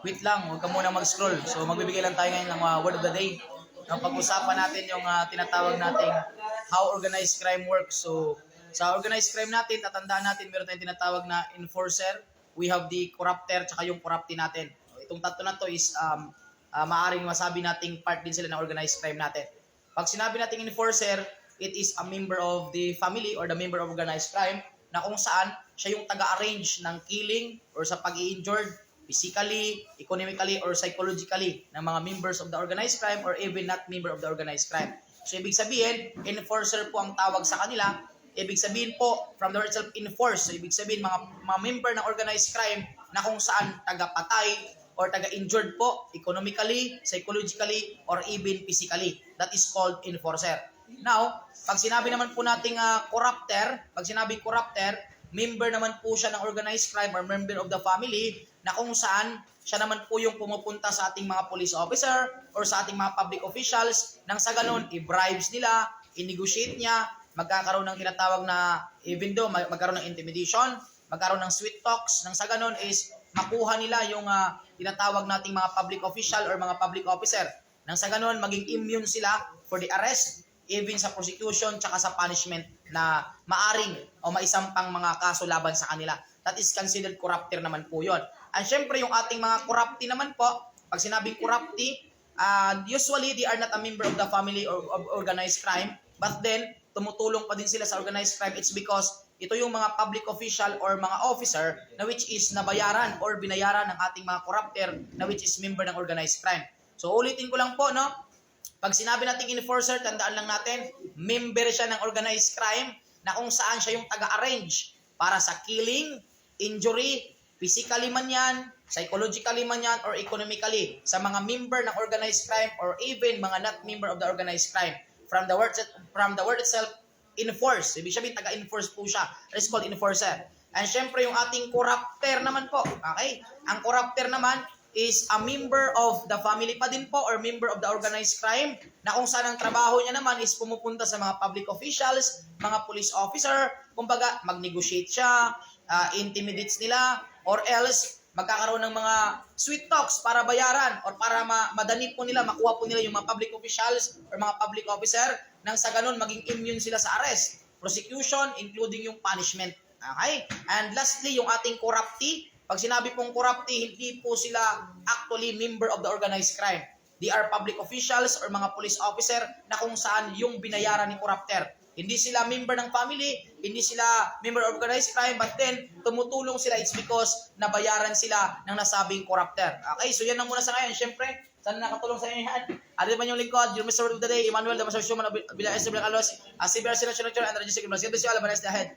Wait lang, huwag ka muna mag-scroll. So magbibigay lang tayo ngayon ng word of the day. Pag-usapan natin yung tinatawag nating how organized crime works. So sa organized crime natin, tatandaan natin meron tayong tinatawag na enforcer, we have the corrupter, tsaka yung corruptee natin. Itong tatlo na to is maaring masabi nating part din sila ng organized crime natin. Pag sinabi nating enforcer, it is a member of the family or the member of organized crime na kung saan siya yung taga-arrange ng killing or sa pag-i-injured physically, economically, or psychologically ng mga members of the organized crime or even not member of the organized crime. So ibig sabihin, enforcer po ang tawag sa kanila. Ibig sabihin po, from the word itself, enforce. So ibig sabihin, mga member ng organized crime na kung saan taga-patay or taga-injured po, economically, psychologically, or even physically. That is called enforcer. Now, pag sinabi naman po nating corrupter, pag sinabing corrupter, member naman po siya ng organized crime or member of the family na kung saan siya naman po yung pumupunta sa ating mga police officer or sa ating mga public officials nang sa ganun, i-bribes nila, i-negotiate niya, magkakaroon ng tinatawag na, even though magkaroon ng intimidation, magkaroon ng sweet talks, nang sa ganun is makuha nila yung tinatawag nating mga public official or mga public officer. Nang sa ganun, maging immune sila for the arrest, even sa prosecution, tsaka sa punishment na maaring o maisampang mga kaso laban sa kanila. That is considered corrupter naman po yun. And syempre, yung ating mga corruptee naman po, pag sinabing corruptee, usually they are not a member of the family or of organized crime, but then, tumutulong pa din sila sa organized crime. It's because ito yung mga public official or mga officer na which is nabayaran or binayaran ng ating mga corrupter na which is member ng organized crime. So, ulitin ko lang po, no? Pag sinabi nating enforcer, tandaan lang natin, member siya ng organized crime na kung saan siya yung taga-arrange para sa killing, injury, physically man yan, psychologically man yan, or economically sa mga member ng organized crime or even mga not member of the organized crime. From the word itself, enforce. Ibig sabihin, taga-enforce po siya. It's called enforcer. And syempre, yung ating corrupter naman po. Okay? Ang corrupter naman is a member of the family pa din po or member of the organized crime na kung saan ang trabaho niya naman is pumupunta sa mga public officials, mga police officer, kumbaga mag-negotiate siya, intimidates nila, or else magkakaroon ng mga sweet talks para bayaran or para madani po nila, makuha po nila yung mga public officials or mga public officer nang sa ganun maging immune sila sa arrest, prosecution, including yung punishment. Okay? And lastly, yung ating corruptee. Pag sinabi pong corruptee, hindi po sila actually member of the organized crime. They are public officials or mga police officer na kung saan yung binayaran ni corrupter. Hindi sila member ng family, hindi sila member of organized crime, but then tumutulong sila, it's because nabayaran sila ng nasabing corrupter. Okay, so yan lang muna sa ngayon. Siyempre, sana nakatulong sa inyo yan. Ano naman yung lingkod, yung Mr. Word of the Day, Emmanuel, Damasar Shuman, Bila S. Bila Carlos, Siber Sila Chunachur, and Regis Sigmund. God bless you all. Have a nice day ahead.